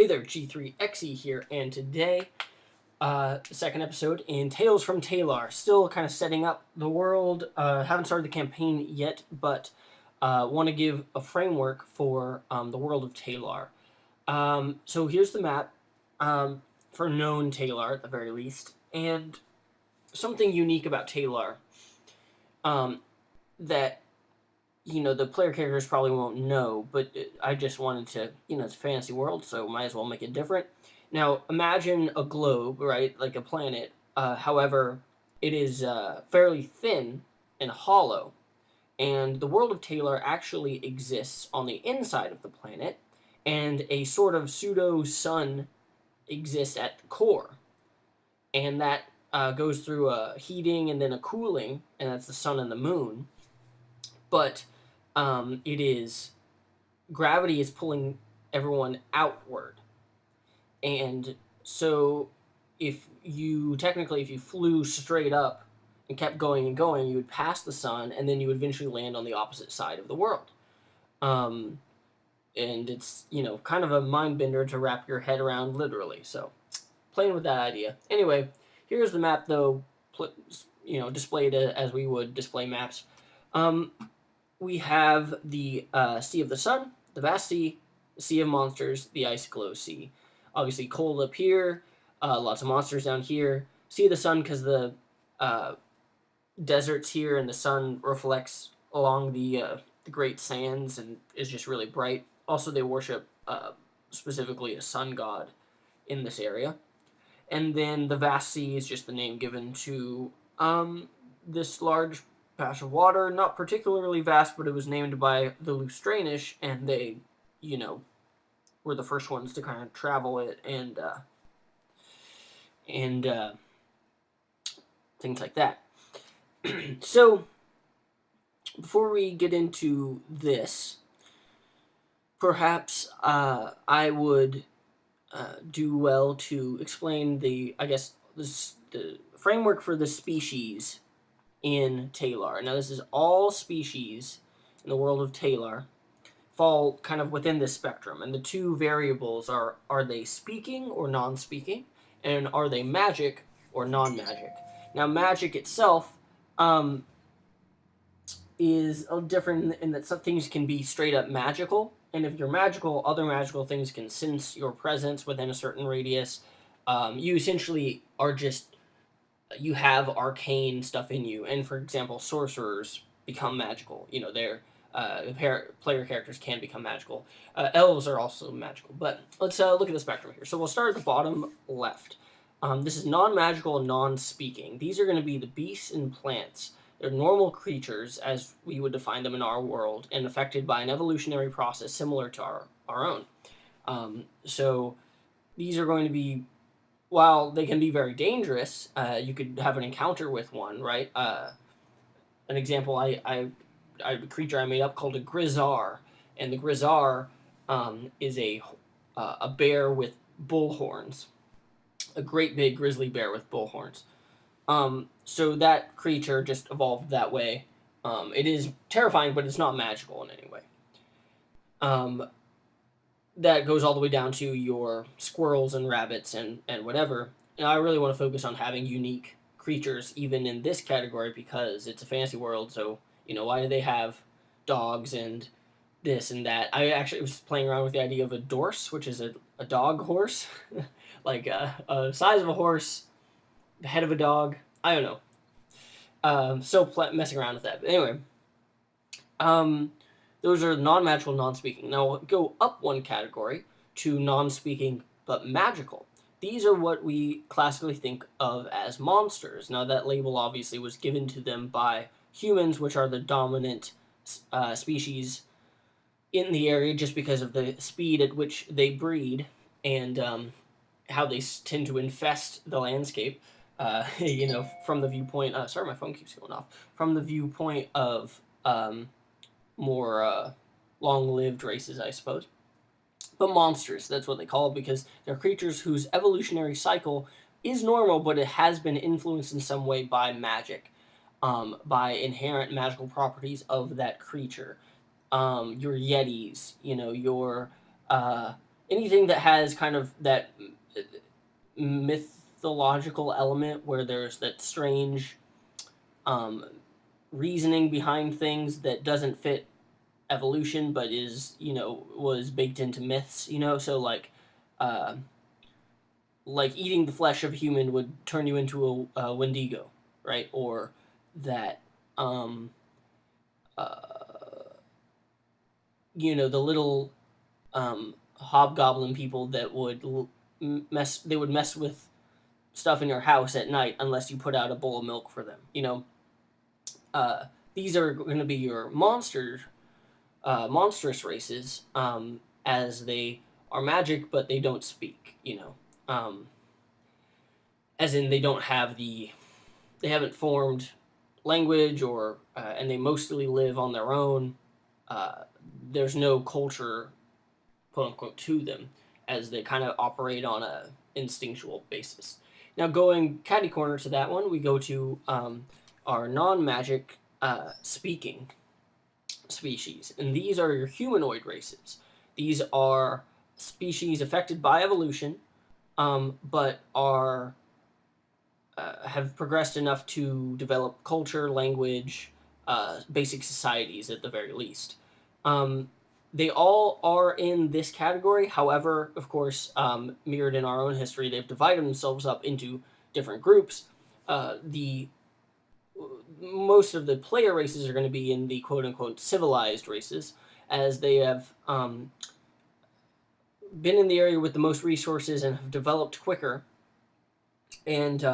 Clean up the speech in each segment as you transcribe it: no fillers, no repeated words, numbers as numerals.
Hey there, G3XE here, and today, the second episode in Tales from Taelar. Still kind of setting up the world. Haven't started the campaign yet, but want to give a framework for the world of Taelar. So here's the map for known Taelar at the very least, and something unique about Taelar that the player characters probably won't know, but I just wanted to, it's a fantasy world, so might as well make it different. Now, imagine a globe, right, like a planet. However, it is fairly thin and hollow, and the world of Taylor actually exists on the inside of the planet, and a sort of pseudo sun exists at the core, and that goes through a heating and then a cooling, and that's the sun and the moon. But it is gravity is pulling everyone outward, and so if you flew straight up and kept going and going, you would pass the sun, and then you would eventually land on the opposite side of the world. Um, and it's kind of a mind bender to wrap your head around literally. So playing with that idea. Anyway, here's the map though, displayed as we would display maps. We have the Sea of the Sun, the Vast Sea, the Sea of Monsters, the Ice Glow Sea. Obviously, cold up here, lots of monsters down here. Sea of the Sun because the desert's here and the sun reflects along the Great Sands and is just really bright. Also, they worship specifically a sun god in this area. And then the Vast Sea is just the name given to this large patch of water, not particularly vast, but it was named by the Lustranish, and they, were the first ones to kind of travel it and things like that. So, before we get into this, perhaps I would do well to explain the framework for the species in Taelar. Now, this is all species in the world of Taelar fall kind of within this spectrum, and the two variables are they speaking or non-speaking, and are they magic or non-magic. Now, magic itself is different in that some things can be straight up magical, and if you're magical, other magical things can sense your presence within a certain radius. You essentially are just you have arcane stuff in you, and for example, sorcerers become magical. Their player characters can become magical. Elves are also magical, but let's look at the spectrum here. So we'll start at the bottom left. This is non-magical and non-speaking. These are going to be the beasts and plants. They're normal creatures, as we would define them in our world, and affected by an evolutionary process similar to our own. So these are going to be, while they can be very dangerous, you could have an encounter with one, right? An example, a creature I made up called a grizzar, and the grizzar is a bear with bull horns, a great big grizzly bear with bull horns. So that creature just evolved that way. It is terrifying, but it's not magical in any way. That goes all the way down to your squirrels and rabbits and whatever. And I really want to focus on having unique creatures even in this category because it's a fantasy world. So, why do they have dogs and this and that? I actually was playing around with the idea of a dorse, which is a dog horse, like a size of a horse, the head of a dog. I don't know. Messing around with that. But anyway, those are non-magical, non-speaking. Now we'll go up one category to non-speaking but magical. These are what we classically think of as monsters. Now that label obviously was given to them by humans, which are the dominant species in the area just because of the speed at which they breed and how they tend to infest the landscape. From the viewpoint. Sorry, my phone keeps going off. From the viewpoint of more long-lived races, I suppose. But monsters, that's what they call it, because they're creatures whose evolutionary cycle is normal, but it has been influenced in some way by magic, by inherent magical properties of that creature. Your yetis, your anything that has kind of that mythological element where there's that strange um, reasoning behind things that doesn't fit evolution, but is was baked into myths. So uh, like eating the flesh of a human would turn you into a Wendigo, right? Or that um, uh, the little hobgoblin people that would mess with stuff in your house at night unless you put out a bowl of milk for them. Uh, these are going to be your monstrous races, as they are magic, but they don't speak. As in they haven't formed language, and they mostly live on their own. Uh, there's no culture, quote unquote, to them, as they kind of operate on a instinctual basis. Now, going catty corner to that one, we go to our non-magic speaking species, and these are your humanoid races. These are species affected by evolution, but are have progressed enough to develop culture, language, basic societies at the very least. Um, they all are in this category. However, of course, mirrored in our own history, they've divided themselves up into different groups. The Most of the player races are going to be in the quote unquote civilized races, as they have been in the area with the most resources and have developed quicker, and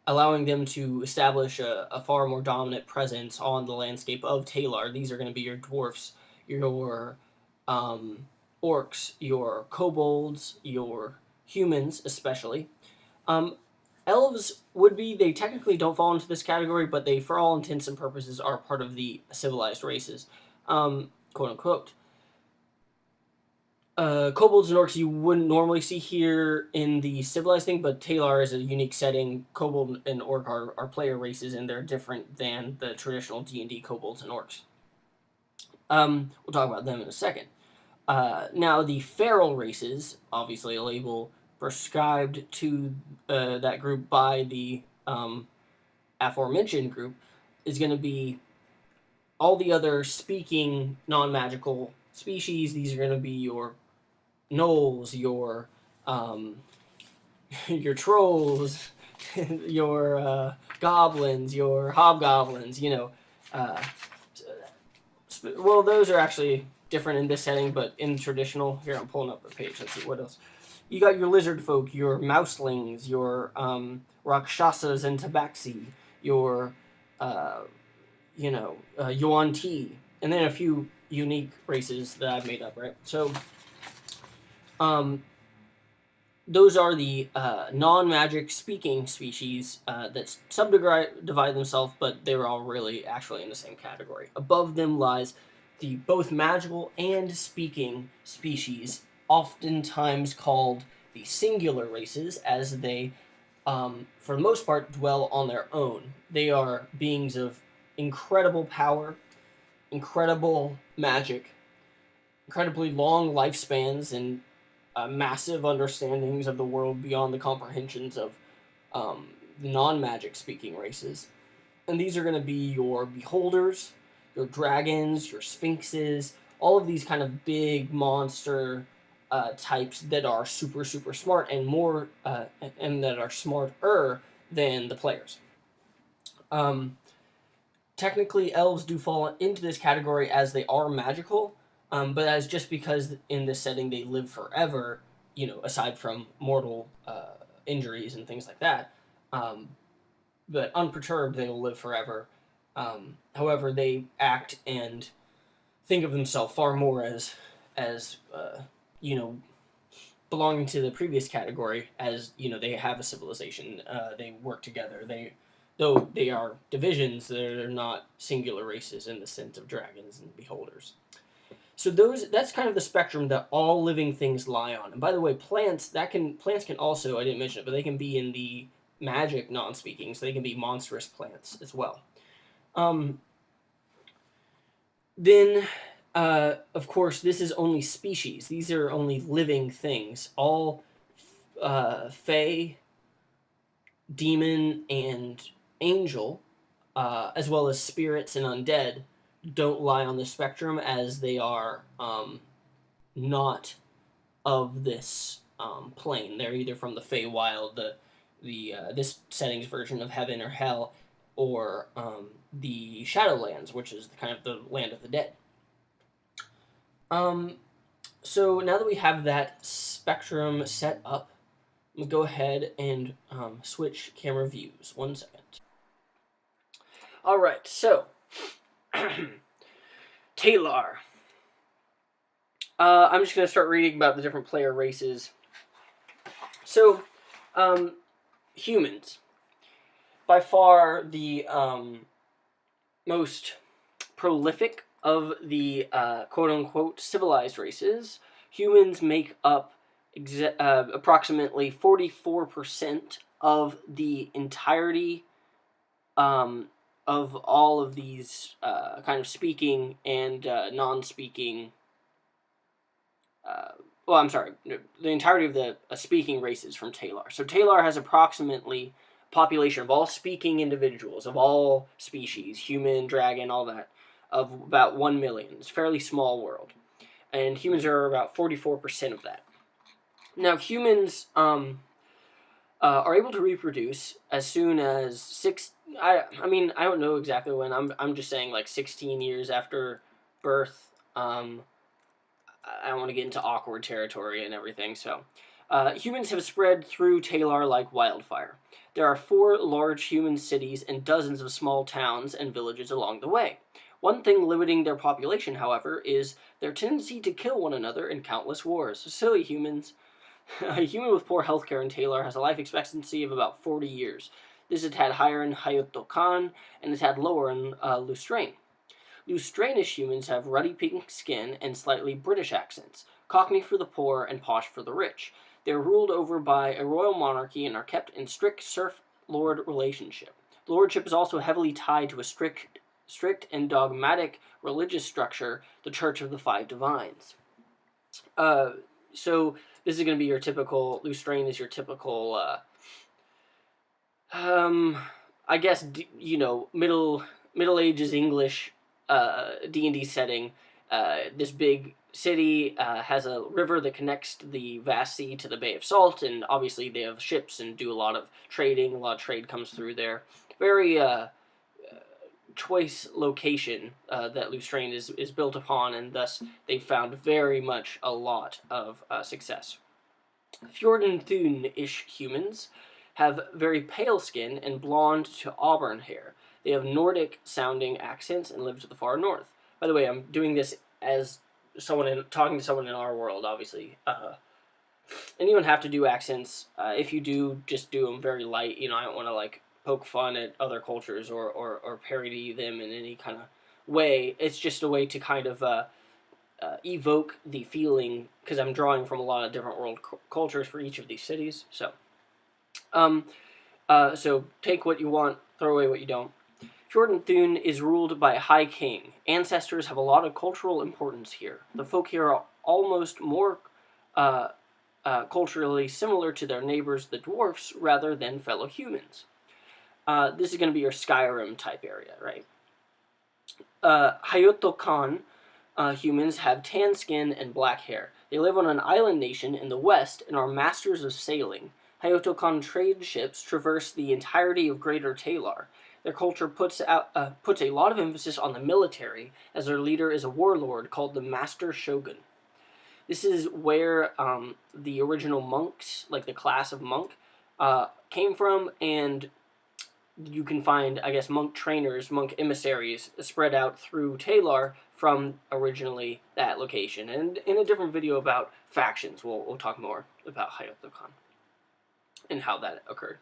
allowing them to establish a far more dominant presence on the landscape of Taelar. These are going to be your dwarfs, your um, orcs, your kobolds, your humans, especially. Um, Elves would be, they technically don't fall into this category, but they, for all intents and purposes, are part of the civilized races, quote unquote. Kobolds and orcs you wouldn't normally see here in the civilized thing, but Taelar is a unique setting. Kobold and orc are player races, and they're different than the traditional D&D kobolds and orcs. We'll talk about them in a second. Now, the feral races, obviously a label prescribed to that group by the aforementioned group, is going to be all the other speaking non-magical species. These are going to be your gnolls, um, your trolls, your goblins, your hobgoblins. Uh, well, those are actually different in this setting, but in traditional, here I'm pulling up the page. Let's see what else. You got your lizard folk, your mouselings, your rakshasas and tabaxi, your yuan ti, and then a few unique races that I've made up. Right, so um, those are the non-magic speaking species that subdivide themselves, but they're all really actually in the same category. Above them lies the both magical and speaking species, oftentimes called the singular races, as they, for the most part, dwell on their own. They are beings of incredible power, incredible magic, incredibly long lifespans, and massive understandings of the world beyond the comprehensions of um, non-magic speaking races. And these are going to be your beholders, your dragons, your sphinxes, all of these kind of big monster types that are super super smart and more and that are smarter than the players. Um, Technically, elves do fall into this category as they are magical, but as just because in this setting they live forever, aside from mortal injuries and things like that, um, but unperturbed, they will live forever. However, they act and think of themselves far more as you know belonging to the previous category, as they have a civilization, they work together, though they are divisions, they're not singular races in the sense of dragons and beholders. So that's kind of the spectrum that all living things lie on. And by the way, plants can also, I didn't mention it, but they can be in the magic non-speaking, so they can be monstrous plants as well. um, then Of course, this is only species. These are only living things. All fae, demon, and angel, as well as spirits and undead, don't lie on the spectrum, as they are not of this plane. They're either from the Feywild, the this setting's version of heaven or hell, or the Shadowlands, which is kind of the land of the dead. Um, so now that we have that spectrum set up, I'm gonna go ahead and switch camera views. 1 second. All right, so Taelar. I'm just gonna start reading about the different player races. So, humans, by far the most prolific of the quote-unquote civilized races. Humans make up approximately 44% of the entirety of all of these kind of speaking and non-speaking. Well, I'm sorry, the entirety of the speaking races from Taelar. So Taelar has approximately population of all speaking individuals of all species, human, dragon, all that, of about 1 million. It's a fairly small world. And humans are about 44% of that. Now, humans are able to reproduce as soon as I don't know exactly when. I'm just saying like 16 years after birth. I don't want to get into awkward territory and everything, so. Humans have spread through Taelar like wildfire. There are 4 large human cities and dozens of small towns and villages along the way. One thing limiting their population, however, is their tendency to kill one another in countless wars. Silly humans. A human with poor healthcare in Taelar has a life expectancy of about 40 years. This is a tad higher in Hayotokan and a tad lower in Lustrain. Lustranish humans have ruddy pink skin and slightly British accents, Cockney for the poor and posh for the rich. They are ruled over by a royal monarchy and are kept in strict serf-lord relationship. The lordship is also heavily tied to a strict and dogmatic religious structure, the Church of the Five Divines. So this is going to be your typical, Lustrain is your typical, I guess, Middle Ages English D&D setting. This big city has a river that connects the vast sea to the Bay of Salt, and obviously they have ships and do a lot of trading. A lot of trade comes through there. Very choice location that Lustrain is built upon, and thus they've found very much a lot of success. Fjordenthun-ish humans have very pale skin and blonde to auburn hair. They have Nordic-sounding accents and live to the far north. By the way, I'm doing this as talking to someone in our world, obviously. And you don't have to do accents. If you do, just do them very light. I don't want to poke fun at other cultures or parody them in any kind of way. It's just a way to kind of evoke the feeling, because I'm drawing from a lot of different world cultures for each of these cities. So, so take what you want, throw away what you don't. Fjordenthun is ruled by a high king. Ancestors have a lot of cultural importance here. The folk here are almost more culturally similar to their neighbors, the dwarfs, rather than fellow humans. This is going to be your Skyrim type area, right? Hayotokan humans have tan skin and black hair. They live on an island nation in the west and are masters of sailing. Hayotokan trade ships traverse the entirety of Greater Taelar. Their culture puts a lot of emphasis on the military, as their leader is a warlord called the Master Shogun. This is where the original monks, like the class of monk, came from, and you can find, I guess, monk trainers, monk emissaries spread out through Taelar from originally that location. And in a different video about factions, we'll talk more about Hayotokan and how that occurred.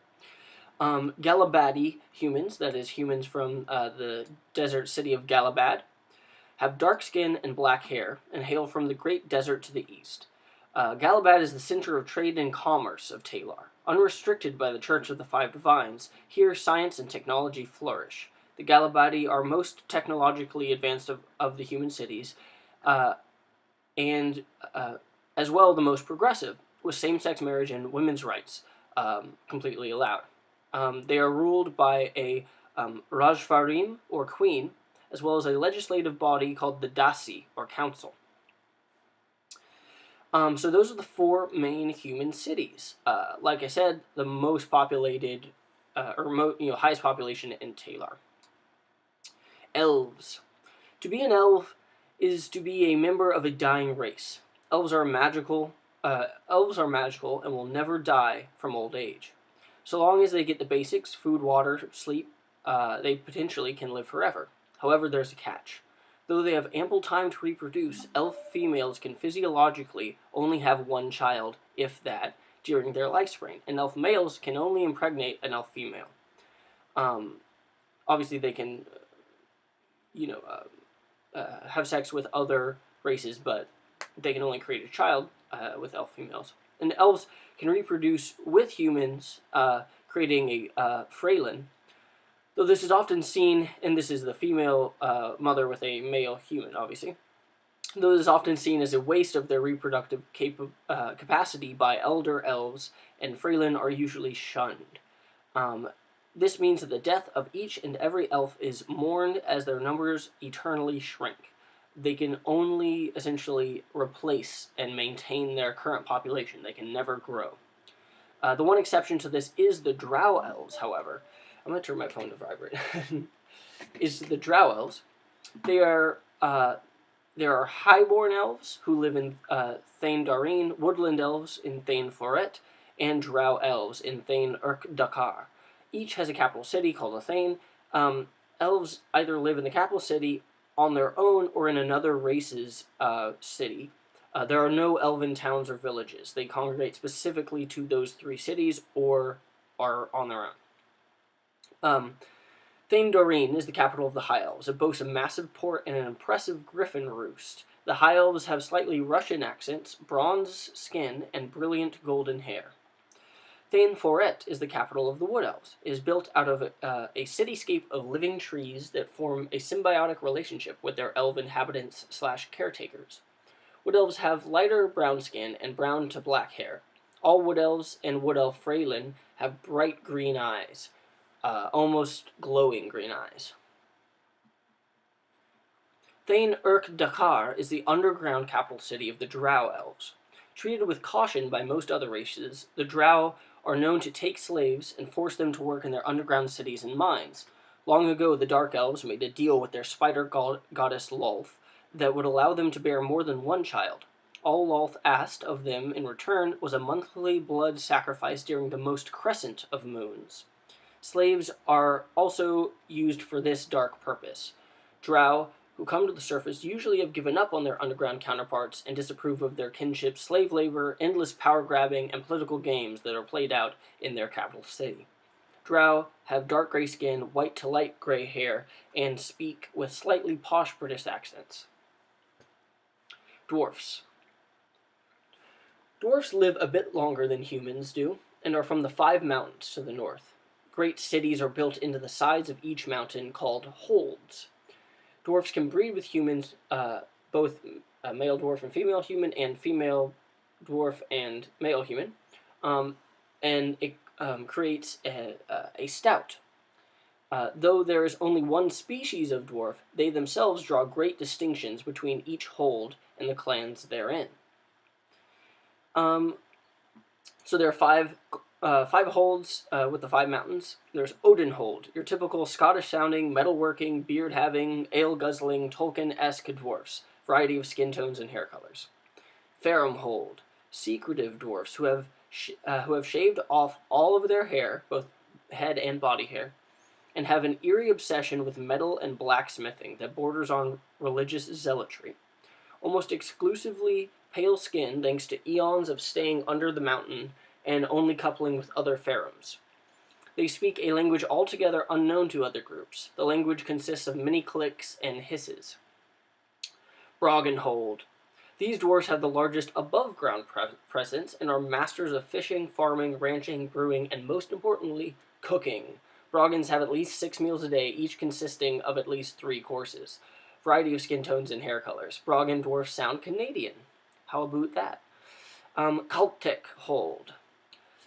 Galabadi humans, that is humans from the desert city of Galabad, have dark skin and black hair and hail from the great desert to the east. Galabad is the center of trade and commerce of Taelar. Unrestricted by the Church of the Five Divines, here science and technology flourish. The Galabadi are most technologically advanced of the human cities, uh, and as well the most progressive, with same-sex marriage and women's rights completely allowed. They are ruled by a Rajvarim, or queen, as well as a legislative body called the Dasi, or council. So those are the four main human cities. Like I said, the most populated, highest population in Taelar. Elves. To be an elf is to be a member of a dying race. Elves are magical. Elves are magical and will never die from old age. So long as they get the basics, food, water, sleep, they potentially can live forever. However, there's a catch. Though they have ample time to reproduce, elf females can physiologically only have one child, if that, during their lifespan, and elf males can only impregnate an elf female. Obviously, they can, have sex with other races, but they can only create a child with elf females. And elves can reproduce with humans, creating a Freylin. Though this is often seen, and this is the female mother with a male human, obviously. Though this is often seen as a waste of their reproductive capacity by elder elves, and Freylin are usually shunned. This means that the death of each and every elf is mourned as their numbers eternally shrink. They can only essentially replace and maintain their current population. They can never grow. The one exception to this is the drow elves, however. I'm going to turn my phone to vibrate. Is the drow elves. There are highborn elves who live in Thane Dareen, woodland elves in Thane Floret, and drow elves in Thane Urk Dakar. Each has a capital city called a Thane. Elves either live in the capital city on their own or in another race's city. There are no elven towns or villages. They congregate specifically to those three cities or are on their own. Thane Doreen is the capital of the High Elves. It boasts a massive port and an impressive griffin roost. The High Elves have slightly Russian accents, bronze skin, and brilliant golden hair. Thane Floret is the capital of the Wood Elves. It is built out of a cityscape of living trees that form a symbiotic relationship with their elf inhabitants/caretakers. Wood Elves have lighter brown skin and brown to black hair. All Wood Elves and Wood Elf Freylin have bright green eyes, almost glowing green eyes. Thane Urk Dakar is the underground capital city of the Drow Elves. Treated with caution by most other races, the Drow are known to take slaves and force them to work in their underground cities and mines. Long ago, the Dark Elves made a deal with their spider goddess Lolth that would allow them to bear more than one child. All Lolth asked of them in return was a monthly blood sacrifice during the most crescent of moons. Slaves are also used for this dark purpose. Drow who come to the surface usually have given up on their underground counterparts and disapprove of their kinship, slave labor, endless power-grabbing, and political games that are played out in their capital city. Drow have dark gray skin, white to light gray hair, and speak with slightly posh British accents. Dwarfs. Dwarfs live a bit longer than humans do, and are from the 5 mountains to the north. Great cities are built into the sides of each mountain called holds. Dwarfs can breed with humans, both male dwarf and female human, and female dwarf and male human, and it creates a stout. Though there is only one species of dwarf, they themselves draw great distinctions between each hold and the clans therein. So there are 5 holds with the 5 mountains. There's Odin Hold, your typical Scottish-sounding, metalworking, beard-having, ale-guzzling, Tolkien-esque dwarfs, variety of skin tones and hair colors. Farum Hold, secretive dwarfs who have shaved off all of their hair, both head and body hair, and have an eerie obsession with metal and blacksmithing that borders on religious zealotry. Almost exclusively pale skin thanks to eons of staying under the mountain and only coupling with other Ferums. They speak a language altogether unknown to other groups. The language consists of many clicks and hisses. Broggenhold. These dwarves have the largest above-ground presence and are masters of fishing, farming, ranching, brewing, and most importantly, cooking. Broggans have at least 6 meals a day, each consisting of at least 3 courses. variety of skin tones and hair colors. Broggan dwarfs sound Canadian. How about that? Celtic hold.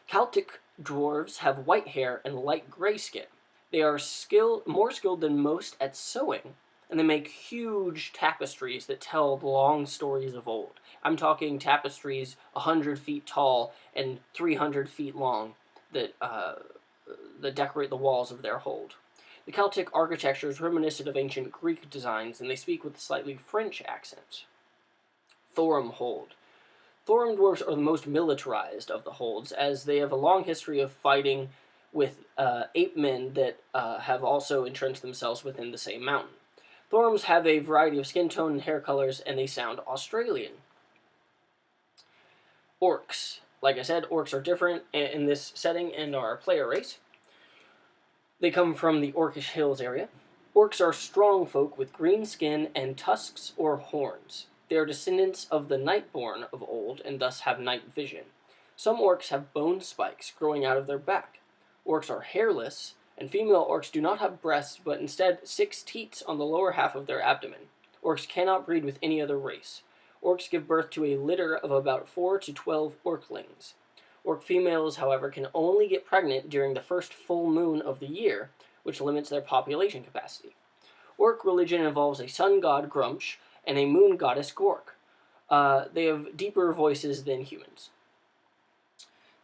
Celtic dwarves have white hair and light gray skin. They are more skilled than most at sewing, and they make huge tapestries that tell the long stories of old. I'm talking tapestries 100 feet tall and 300 feet long that decorate the walls of their hold. The Celtic architecture is reminiscent of ancient Greek designs, and they speak with a slightly French accent. Thorum hold. Thorum dwarves are the most militarized of the holds, as they have a long history of fighting with ape men that have also entrenched themselves within the same mountain. Thorums have a variety of skin tone and hair colors, and they sound Australian. Orcs. Like I said, orcs are different in this setting and are a player race. They come from the Orcish Hills area. Orcs are strong folk with green skin and tusks or horns. They are descendants of the Nightborn of old and thus have night vision. Some orcs have bone spikes growing out of their back. Orcs are hairless, and female orcs do not have breasts, but instead 6 teats on the lower half of their abdomen. Orcs cannot breed with any other race. Orcs give birth to a litter of about 4 to 12 orclings. Orc females, however, can only get pregnant during the first full moon of the year, which limits their population capacity. Orc religion involves a sun god, Grumsh, and a moon goddess, Gork. They have deeper voices than humans.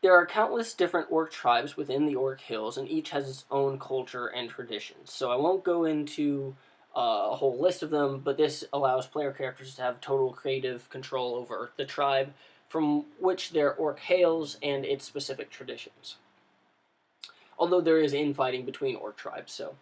There are countless different orc tribes within the Orc Hills, and each has its own culture and traditions. So I won't go into a whole list of them, but this allows player characters to have total creative control over the tribe from which their orc hails and its specific traditions. Although there is infighting between orc tribes, so.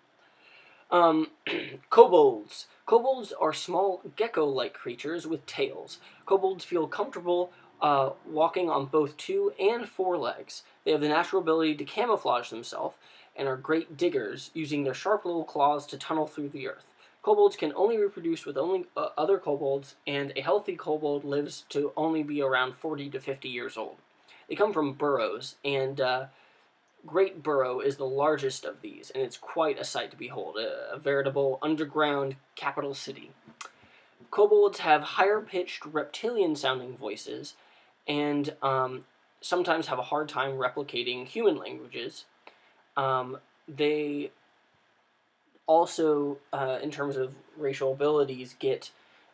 Kobolds. Kobolds are small gecko-like creatures with tails. Kobolds feel comfortable walking on both 2 and 4 legs. They have the natural ability to camouflage themselves and are great diggers, using their sharp little claws to tunnel through the earth. Kobolds can only reproduce with only other kobolds, and a healthy kobold lives to only be around 40 to 50 years old. They come from burrows, and Great Burrow is the largest of these, and it's quite a sight to behold, a veritable underground capital city. Kobolds have higher-pitched reptilian-sounding voices, and sometimes have a hard time replicating human languages. They also, in terms of racial abilities, get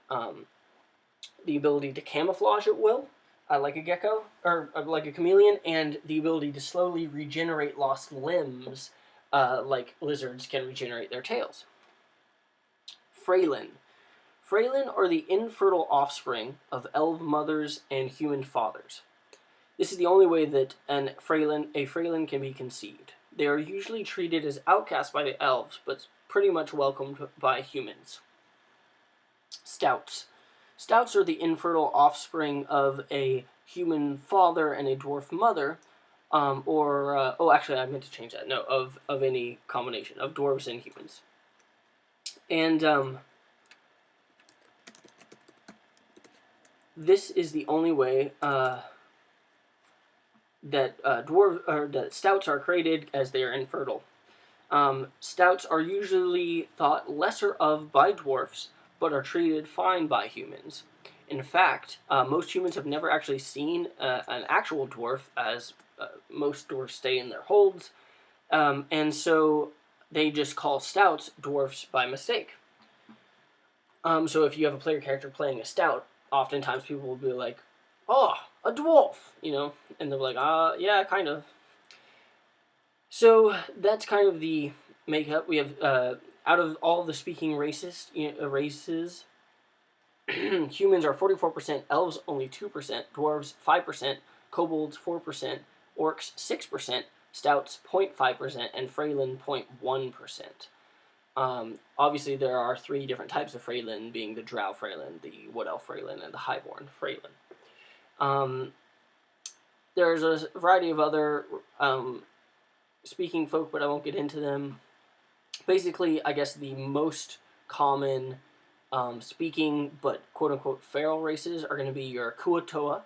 the ability to camouflage at will, like a gecko, or like a chameleon, and the ability to slowly regenerate lost limbs, like lizards can regenerate their tails. Freylin. Freylin are the infertile offspring of elf mothers and human fathers. This is the only way that a Freylin can be conceived. They are usually treated as outcasts by the elves, but pretty much welcomed by humans. Stouts. Stouts are the infertile offspring of a human father and a dwarf mother, actually, I meant to change that. No, of any combination of dwarves and humans. And this is the only way that stouts are created, as they are infertile. Stouts are usually thought lesser of by dwarfs, but are treated fine by humans. In fact, most humans have never actually seen an actual dwarf, as most dwarfs stay in their holds, and so they just call stouts dwarfs by mistake. So if you have a player character playing a stout, oftentimes people will be like, "Oh, a dwarf," and they're like, yeah, kind of. So that's kind of the makeup. We have, out of all the speaking races, humans are 44%, elves only 2%, dwarves 5%, kobolds 4%, orcs 6%, stouts 0.5%, and Freylin 0.1%. Obviously, there are 3 different types of Freylin, being the Drow Freylin, the Wood Elf Freylin, and the Highborn Freylin. There's a variety of other speaking folk, but I won't get into them. Basically, I guess the most common speaking but quote-unquote feral races are going to be your Kuatoa,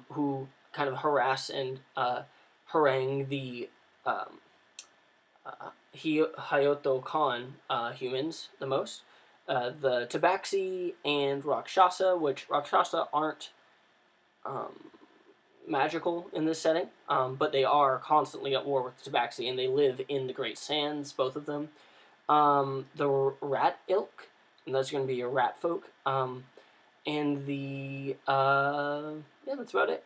who kind of harass and harangue the Hayoto Khan humans the most. the Tabaxi and Rakshasa, which Rakshasa aren't um, magical in this setting, but they are constantly at war with Tabaxi, and they live in the Great Sands, both of them. The Rat Ilk, and that's going to be your rat folk. And the yeah, that's about it.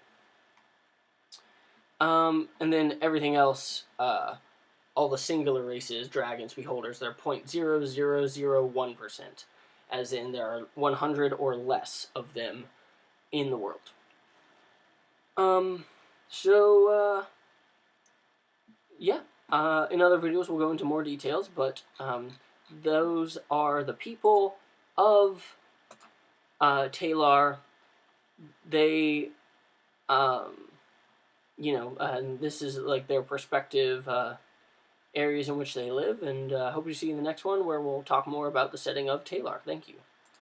And then everything else, all the singular races, dragons, beholders, they're 0.0001%, as in there are 100 or less of them in the world. So yeah, in other videos we'll go into more details, but those are the people of Taelar. They, and this is like their perspective areas in which they live, and hope to see you in the next one where we'll talk more about the setting of Taelar. Thank you.